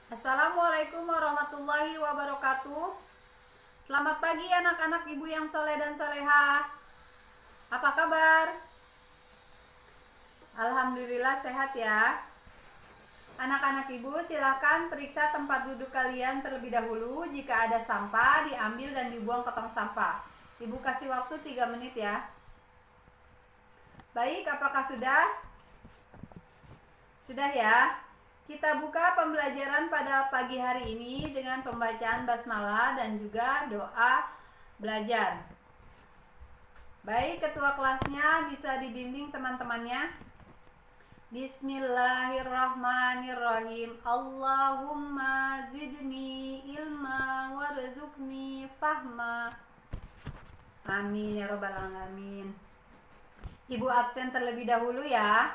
Assalamualaikum warahmatullahi wabarakatuh. Selamat pagi anak-anak ibu yang soleh dan soleha. Apa kabar? Alhamdulillah sehat ya. Anak-anak ibu silahkan periksa tempat duduk kalian terlebih dahulu. Jika ada sampah diambil dan dibuang ke tong sampah. Ibu kasih waktu 3 menit ya. Baik, apakah sudah? Sudah ya. Kita buka pembelajaran pada pagi hari ini dengan pembacaan basmalah dan juga doa belajar. Baik, ketua kelasnya bisa dibimbing teman-temannya. Bismillahirrahmanirrahim. Allahumma zidni ilma warzuqni fahma. Amin ya robbal alamin. Ibu absen terlebih dahulu ya.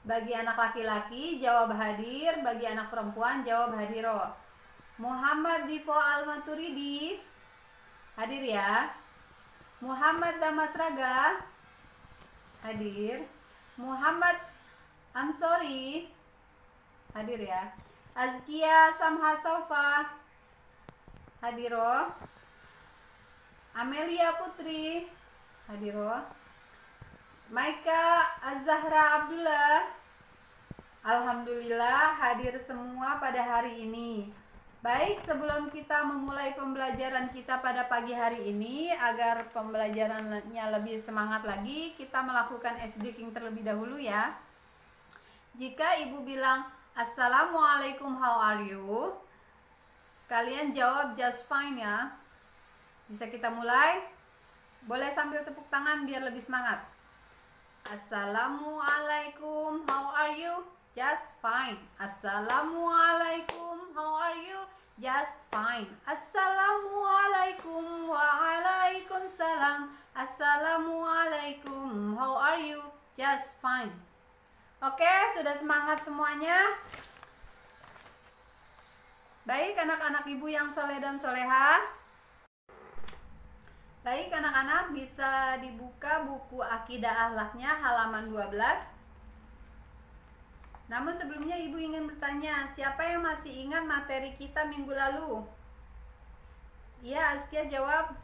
Bagi anak laki-laki jawab hadir, bagi anak perempuan jawab hadiro. Muhammad Divo Al-Maturidi hadir ya. Muhammad Damasraga hadir. Muhammad Ansori hadir ya. Azkia Samha Sofa hadiro. Amelia Putri hadiro. Maika Az-Zahra Abdullah alhamdulillah hadir semua pada hari ini. Baik, sebelum kita memulai pembelajaran kita pada pagi hari ini, agar pembelajarannya lebih semangat lagi, kita melakukan ice breaking terlebih dahulu ya. Jika ibu bilang Assalamualaikum, how are you? Kalian jawab just fine ya. Bisa kita mulai? Boleh sambil tepuk tangan biar lebih semangat. Assalamualaikum, how are you? Just fine. Assalamualaikum, how are you? Just fine. Assalamualaikum, waalaikumsalam. Assalamualaikum, how are you? Just fine. Oke, sudah semangat semuanya? Baik anak-anak ibu yang soleh dan soleha. Baik anak-anak, bisa dibuka buku Akidah Akhlaknya halaman 12. Namun sebelumnya ibu ingin bertanya, siapa yang masih ingat materi kita minggu lalu? Iya, Azkia jawab.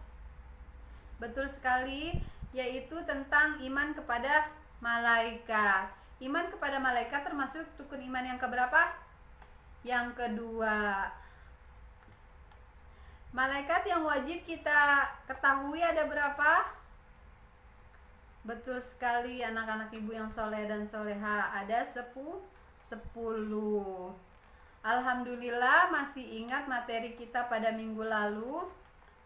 Betul sekali, yaitu tentang iman kepada malaikat. Iman kepada malaikat termasuk rukun iman yang keberapa? Yang kedua. Malaikat yang wajib kita ketahui ada berapa? Betul sekali anak-anak ibu yang soleh dan soleha, ada 10. Alhamdulillah masih ingat materi kita pada minggu lalu.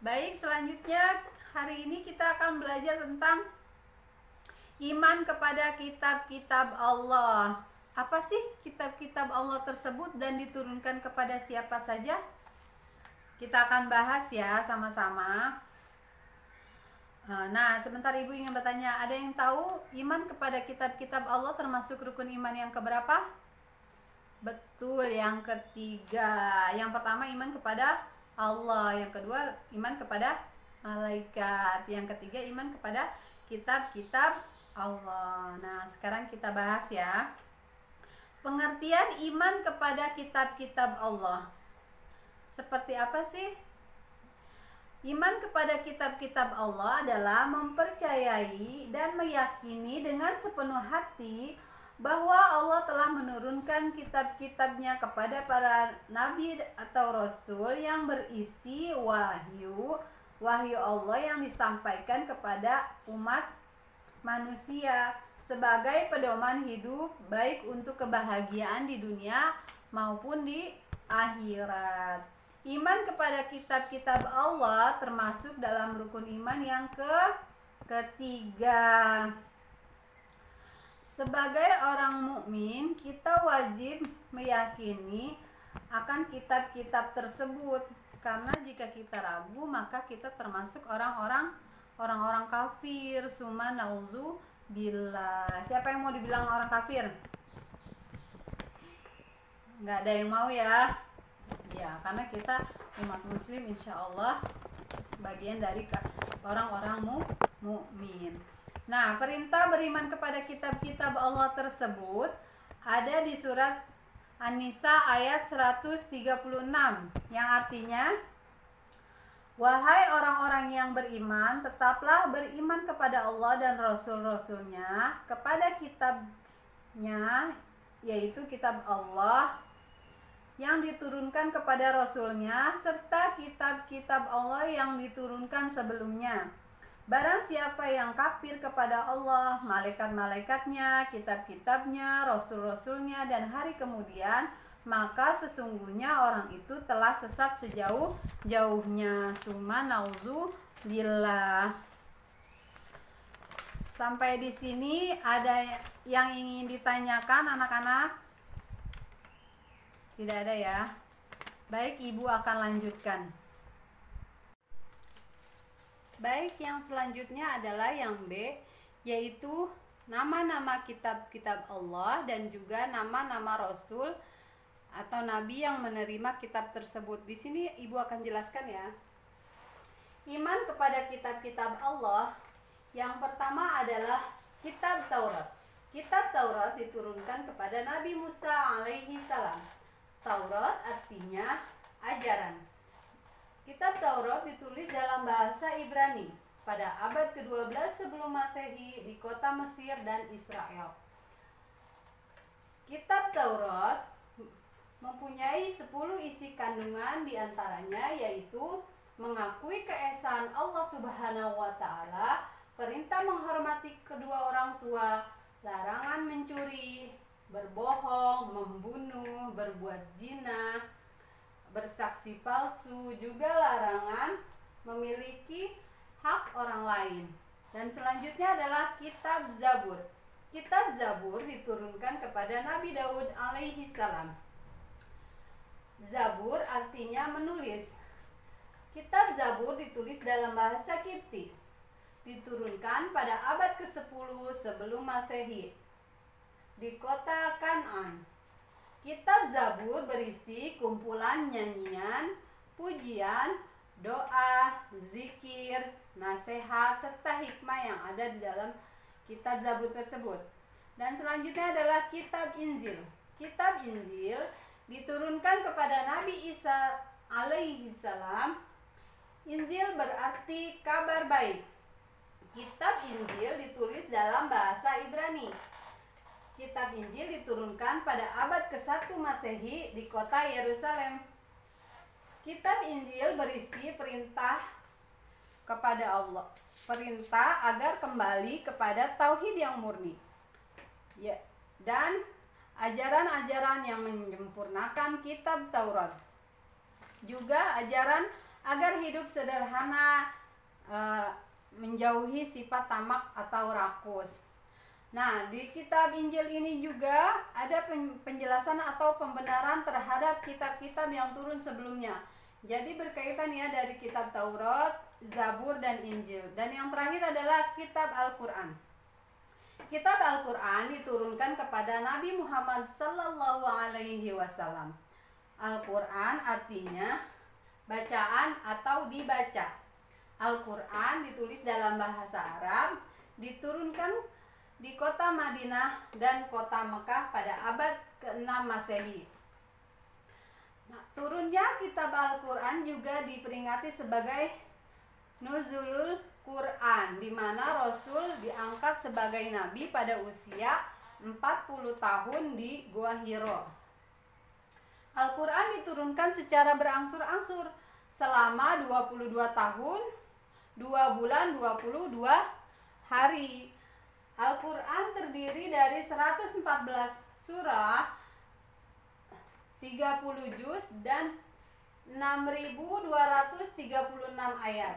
Baik, selanjutnya hari ini kita akan belajar tentang iman kepada kitab-kitab Allah. Apa sih kitab-kitab Allah tersebut dan diturunkan kepada siapa saja? Kita akan bahas ya sama-sama. Nah, sebentar ibu ingin bertanya, ada yang tahu iman kepada kitab-kitab Allah termasuk rukun iman yang keberapa? Betul, yang ketiga. Yang pertama iman kepada Allah, yang kedua iman kepada malaikat, yang ketiga iman kepada kitab-kitab Allah. Nah, sekarang kita bahas ya. Pengertian iman kepada kitab-kitab Allah. Seperti apa sih? Iman kepada kitab-kitab Allah adalah mempercayai dan meyakini dengan sepenuh hati bahwa Allah telah menurunkan kitab-kitabnya kepada para nabi atau rasul yang berisi wahyu Allah yang disampaikan kepada umat manusia sebagai pedoman hidup baik untuk kebahagiaan di dunia maupun di akhirat. Iman kepada kitab-kitab Allah termasuk dalam rukun iman yang ketiga. Sebagai orang mukmin, kita wajib meyakini akan kitab-kitab tersebut. Karena jika kita ragu, maka kita termasuk orang-orang kafir. Summa nauzubillah. Siapa yang mau dibilang orang kafir? Nggak ada yang mau ya? Ya, karena kita umat muslim insya Allah bagian dari orang-orang mukmin. Nah, perintah beriman kepada kitab-kitab Allah tersebut ada di surat An-Nisa ayat 136 yang artinya, wahai orang-orang yang beriman, tetaplah beriman kepada Allah dan Rasul-Rasulnya, kepada kitabnya, yaitu kitab Allah yang diturunkan kepada Rasulnya, serta kitab-kitab Allah yang diturunkan sebelumnya. Barang siapa yang kafir kepada Allah, malaikat-malaikatnya, kitab-kitabnya, rasul-rasulnya, dan hari kemudian, maka sesungguhnya orang itu telah sesat sejauh-jauhnya. Summa nauzubillah. Sampai di sini ada yang ingin ditanyakan anak-anak? Tidak ada ya? Baik, Ibu akan lanjutkan. Baik, yang selanjutnya adalah yang B, yaitu nama-nama kitab-kitab Allah dan juga nama-nama Rasul atau Nabi yang menerima kitab tersebut. Di sini Ibu akan jelaskan ya. Iman kepada kitab-kitab Allah, yang pertama adalah kitab Taurat. Kitab Taurat diturunkan kepada Nabi Musa alaihi salam. Taurat artinya ajaran. Kitab Taurat ditulis dalam bahasa Ibrani pada abad ke-12 sebelum Masehi di kota Mesir dan Israel. Kitab Taurat mempunyai 10 isi kandungan, diantaranya yaitu mengakui keesaan Allah Subhanahu wa Ta'ala, perintah menghormati kedua orang tua, larangan mencuri, berbohong, membunuh, berbuat zina, bersaksi palsu, juga larangan memiliki hak orang lain. Dan selanjutnya adalah kitab Zabur. Kitab Zabur diturunkan kepada Nabi Daud alaihi salam. Zabur artinya menulis. Kitab Zabur ditulis dalam bahasa Kipti. Diturunkan pada abad ke-10 sebelum Masehi di kota Kan'an. Kitab Zabur berisi kumpulan nyanyian, pujian, doa, zikir, nasihat, serta hikmah yang ada di dalam kitab Zabur tersebut. Dan selanjutnya adalah kitab Injil. Kitab Injil diturunkan kepada Nabi Isa alaihi salam. Injil berarti kabar baik. Kitab Injil ditulis dalam bahasa Ibrani. Kitab Injil diturunkan pada abad ke-1 Masehi di kota Yerusalem. Kitab Injil berisi perintah kepada Allah, perintah agar kembali kepada tauhid yang murni, ya, dan ajaran-ajaran yang menyempurnakan kitab Taurat. Juga ajaran agar hidup sederhana, menjauhi sifat tamak atau rakus. Nah, di kitab Injil ini juga ada penjelasan atau pembenaran terhadap kitab-kitab yang turun sebelumnya. Jadi berkaitan ya dari kitab Taurat, Zabur, dan Injil. Dan yang terakhir adalah kitab Al-Quran. Kitab Al-Quran diturunkan kepada Nabi Muhammad sallallahu alaihi wasallam. Al-Quran artinya bacaan atau dibaca. Al-Quran ditulis dalam bahasa Arab, diturunkan di kota Madinah dan kota Mekah pada abad ke-6 Masehi. Nah, turunnya kitab Al-Quran juga diperingati sebagai Nuzulul Quran, di mana Rasul diangkat sebagai nabi pada usia 40 tahun di Gua Hiro. Al-Quran diturunkan secara berangsur-angsur selama 22 tahun, 2 bulan, 22 hari. Al-Quran terdiri dari 114 surah, 30 juz, dan 6.236 ayat.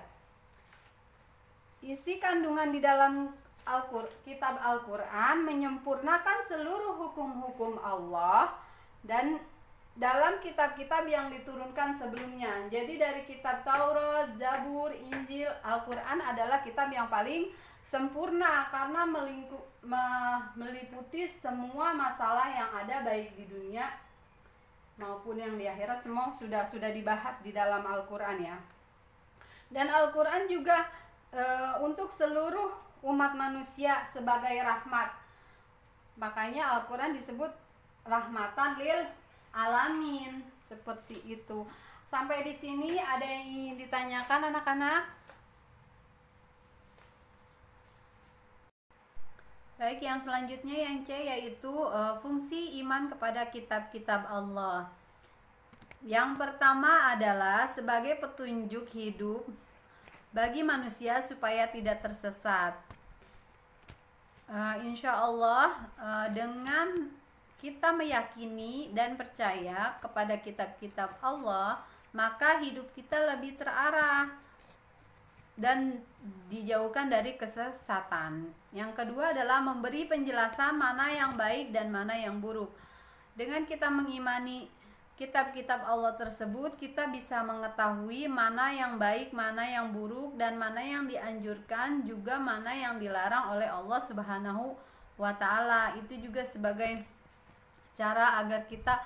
Isi kandungan di dalam kitab Al-Quran menyempurnakan seluruh hukum-hukum Allah dan dalam kitab-kitab yang diturunkan sebelumnya. Jadi dari kitab Taurat, Zabur, Injil, Al-Quran adalah kitab yang paling sempurna karena meliputi semua masalah yang ada baik di dunia maupun yang di akhirat. Semua sudah dibahas di dalam Al-Quran ya. Dan Al-Quran juga untuk seluruh umat manusia sebagai rahmat. Makanya Al-Quran disebut rahmatan lil alamin. Seperti itu. Sampai di sini ada yang ingin ditanyakan anak-anak? Baik, yang selanjutnya yang C yaitu fungsi iman kepada kitab-kitab Allah. Yang pertama adalah sebagai petunjuk hidup bagi manusia supaya tidak tersesat. Insya Allah dengan kita meyakini dan percaya kepada kitab-kitab Allah, maka hidup kita lebih terarah dan dijauhkan dari kesesatan. Yang kedua adalah memberi penjelasan mana yang baik dan mana yang buruk. Dengan kita mengimani kitab-kitab Allah tersebut, kita bisa mengetahui mana yang baik, mana yang buruk, dan mana yang dianjurkan, juga mana yang dilarang oleh Allah Subhanahu wa Ta'ala. Itu juga sebagai cara agar kita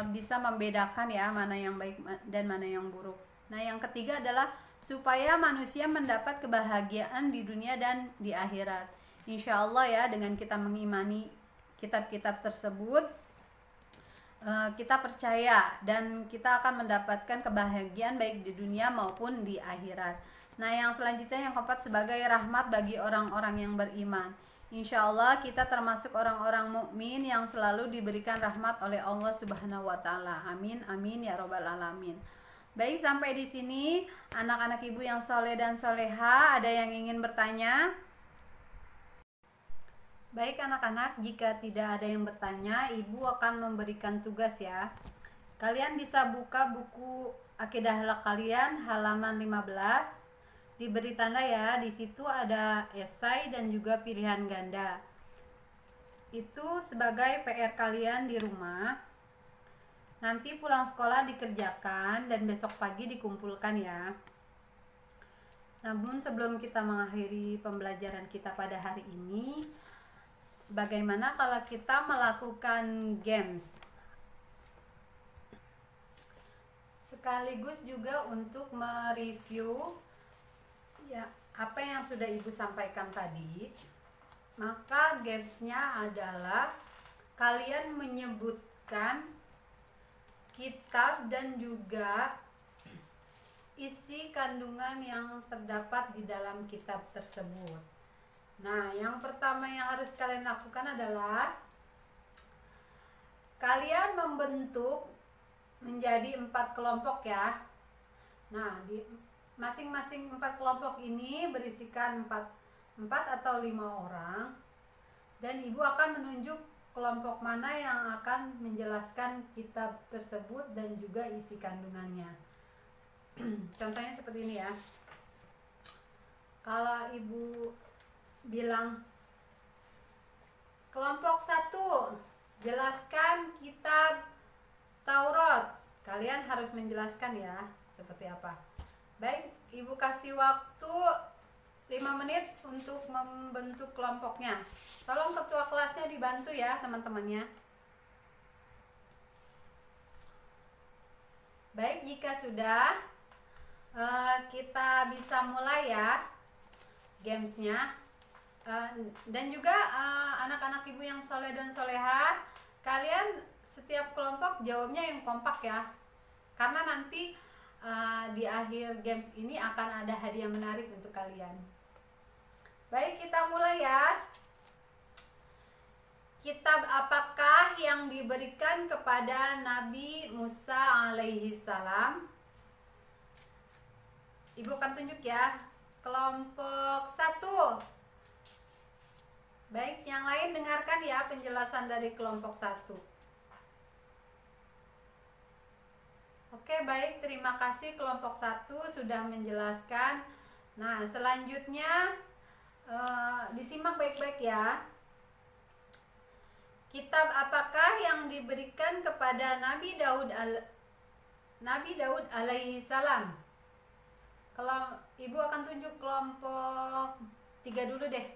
bisa membedakan ya mana yang baik dan mana yang buruk. Nah, yang ketiga adalah supaya manusia mendapat kebahagiaan di dunia dan di akhirat. Insya Allah ya, dengan kita mengimani kitab-kitab tersebut, kita percaya dan kita akan mendapatkan kebahagiaan baik di dunia maupun di akhirat. Nah, yang selanjutnya yang keempat sebagai rahmat bagi orang-orang yang beriman. Insya Allah kita termasuk orang-orang mukmin yang selalu diberikan rahmat oleh Allah Subhanahu wa Ta'ala. Amin, amin ya robbal alamin. Baik, sampai di sini anak-anak ibu yang soleh dan soleha, ada yang ingin bertanya? Baik anak-anak, jika tidak ada yang bertanya, ibu akan memberikan tugas ya. Kalian bisa buka buku Akidah Akhlak kalian halaman 15. Diberi tanda ya, di situ ada esai dan juga pilihan ganda. Itu sebagai PR kalian di rumah. Nanti pulang sekolah dikerjakan dan besok pagi dikumpulkan ya. Namun sebelum kita mengakhiri pembelajaran kita pada hari ini, bagaimana kalau kita melakukan games? Sekaligus juga untuk mereview ya apa yang sudah ibu sampaikan tadi. Maka gamesnya adalah kalian menyebutkan kitab dan juga isi kandungan yang terdapat di dalam kitab tersebut. Nah, yang pertama yang harus kalian lakukan adalah kalian membentuk menjadi 4 kelompok ya. Nah, di masing-masing 4 kelompok ini berisikan 4 atau 5 orang, dan ibu akan menunjuk kelompok mana yang akan menjelaskan kitab tersebut dan juga isi kandungannya. Contohnya seperti ini ya. Kalau ibu bilang kelompok 1 jelaskan kitab Taurat, kalian harus menjelaskan ya seperti apa. Baik, ibu kasih waktu 5 menit untuk membentuk kelompoknya. Tolong ketua kelasnya dibantu ya teman-temannya. Baik, jika sudah kita bisa mulai ya gamesnya. Dan juga anak-anak ibu yang soleh dan soleha, kalian setiap kelompok jawabnya yang kompak ya, karena nanti di akhir games ini akan ada hadiah menarik untuk kalian. Baik, kita mulai ya. Kitab apakah yang diberikan kepada Nabi Musa alaihi salam? Ibu akan tunjuk ya. Kelompok 1. Baik, yang lain dengarkan ya penjelasan dari kelompok 1. Oke, baik, terima kasih kelompok 1 sudah menjelaskan. Nah, selanjutnya disimak baik-baik ya. Kitab apakah yang diberikan kepada Nabi Daud alaihi salam? Kalau ibu akan tunjuk kelompok 3 dulu deh.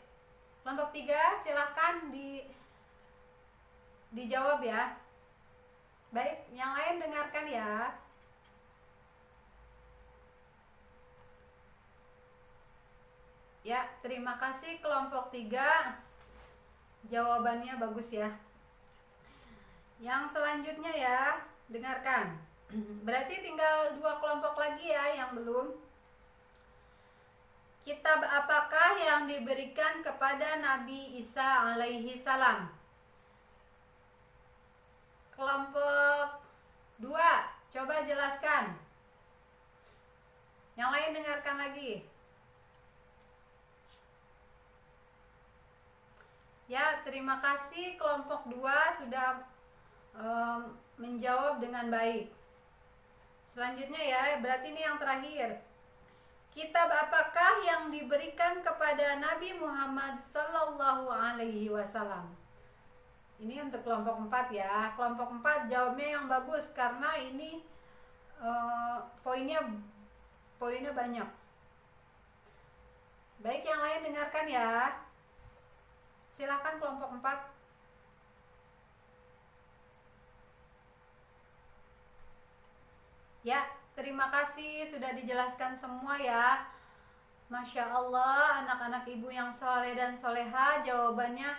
Kelompok 3 silahkan dijawab ya. Baik, yang lain dengarkan ya. Ya, terima kasih kelompok 3. Jawabannya bagus ya. Yang selanjutnya ya, dengarkan. Berarti tinggal 2 kelompok lagi ya yang belum. Kitab apakah yang diberikan kepada Nabi Isa alaihi salam? Kelompok 2, coba jelaskan. Yang lain dengarkan lagi. Ya, terima kasih kelompok 2 sudah menjawab dengan baik. Selanjutnya ya, berarti ini yang terakhir. Kitab apakah yang diberikan kepada Nabi Muhammad Sallallahu Alaihi Wasallam? Ini untuk kelompok 4 ya. Kelompok 4 jawabnya yang bagus karena ini poinnya banyak. Baik, yang lain dengarkan ya. Silakan kelompok 4. Ya, terima kasih sudah dijelaskan semua ya. Masya Allah, anak-anak ibu yang soleh dan soleha, jawabannya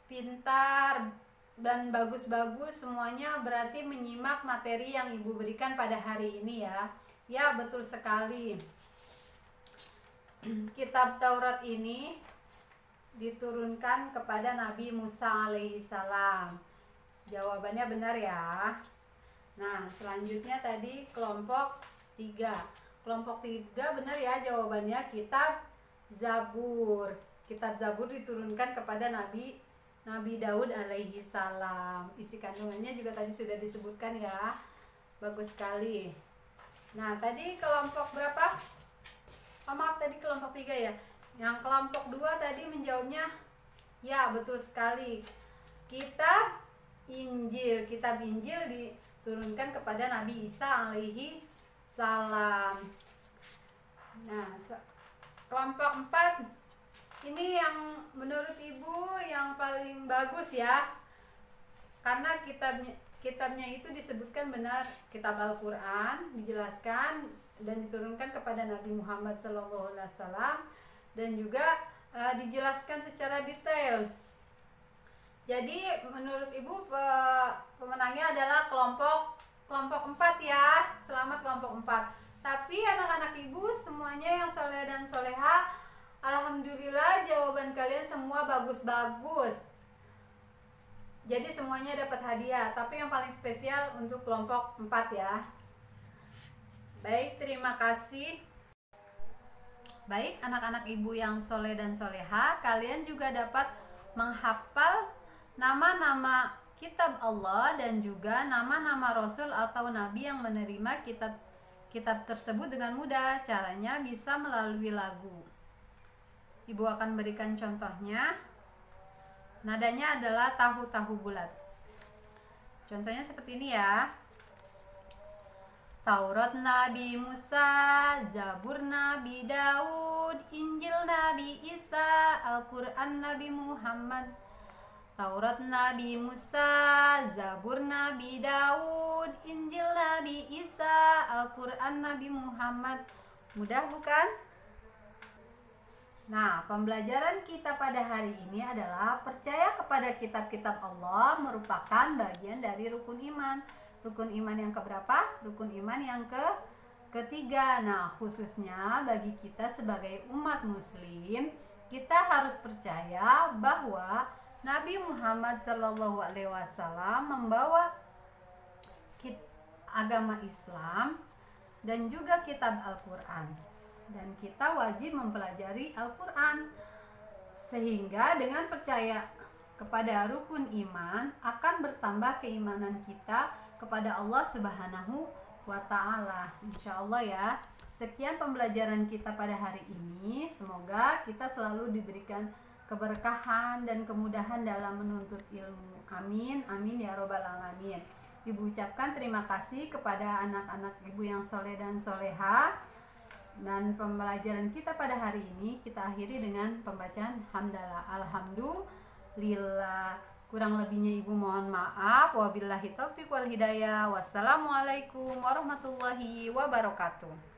pintar dan bagus-bagus semuanya, berarti menyimak materi yang ibu berikan pada hari ini ya. Ya, betul sekali. Kitab Taurat ini diturunkan kepada Nabi Musa alaihissalam. Jawabannya benar ya. Nah, selanjutnya tadi kelompok 3. Kelompok 3 benar ya jawabannya, kitab Zabur. Kitab Zabur diturunkan kepada Nabi Daud alaihi salam. Isi kandungannya juga tadi sudah disebutkan ya. Bagus sekali. Nah, tadi kelompok berapa? Oh, maaf, tadi kelompok 3 ya. Yang kelompok 2 tadi menjawabnya ya, betul sekali. Kitab Injil diturunkan kepada Nabi Isa alaihi salam. Nah, kelompok 4 ini yang menurut ibu yang paling bagus ya, karena kitabnya itu disebutkan benar, kitab Al-Quran dijelaskan dan diturunkan kepada Nabi Muhammad SAW, dan juga dijelaskan secara detail. Jadi menurut ibu pemenangnya adalah kelompok 4 ya. Selamat kelompok 4. Tapi anak-anak ibu semuanya yang soleh dan soleha, alhamdulillah jawaban kalian semua bagus-bagus. Jadi semuanya dapat hadiah, tapi yang paling spesial untuk kelompok 4 ya. Baik, terima kasih. Baik, anak-anak ibu yang soleh dan soleha, kalian juga dapat menghafal nama-nama kitab Allah dan juga nama-nama Rasul atau Nabi yang menerima kitab tersebut dengan mudah. Caranya bisa melalui lagu. Ibu akan berikan contohnya. Nadanya adalah tahu-tahu bulat. Contohnya seperti ini ya. Taurat Nabi Musa, Zabur Nabi Daud, Injil Nabi Isa, Al-Quran Nabi Muhammad. Taurat Nabi Musa, Zabur Nabi Daud, Injil Nabi Isa, Al-Quran Nabi Muhammad. Mudah bukan? Nah, pembelajaran kita pada hari ini adalah percaya kepada kitab-kitab Allah merupakan bagian dari rukun iman. Rukun iman yang keberapa? Rukun iman yang ketiga. Nah, khususnya bagi kita sebagai umat muslim, kita harus percaya bahwa Nabi Muhammad SAW membawa agama Islam dan juga kitab Al-Quran, dan kita wajib mempelajari Al-Quran, sehingga dengan percaya kepada rukun iman akan bertambah keimanan kita kepada Allah Subhanahu wa Ta'ala, insya Allah ya. Sekian pembelajaran kita pada hari ini. Semoga kita selalu diberikan keberkahan dan kemudahan dalam menuntut ilmu. Amin, amin ya robbal alamin. Ibu ucapkan terima kasih kepada anak-anak ibu yang soleh dan soleha. Dan pembelajaran kita pada hari ini kita akhiri dengan pembacaan hamdalah. Alhamdulillah. Kurang lebihnya ibu mohon maaf. Wabillahi taufiq wal hidayah. Wassalamualaikum warahmatullahi wabarakatuh.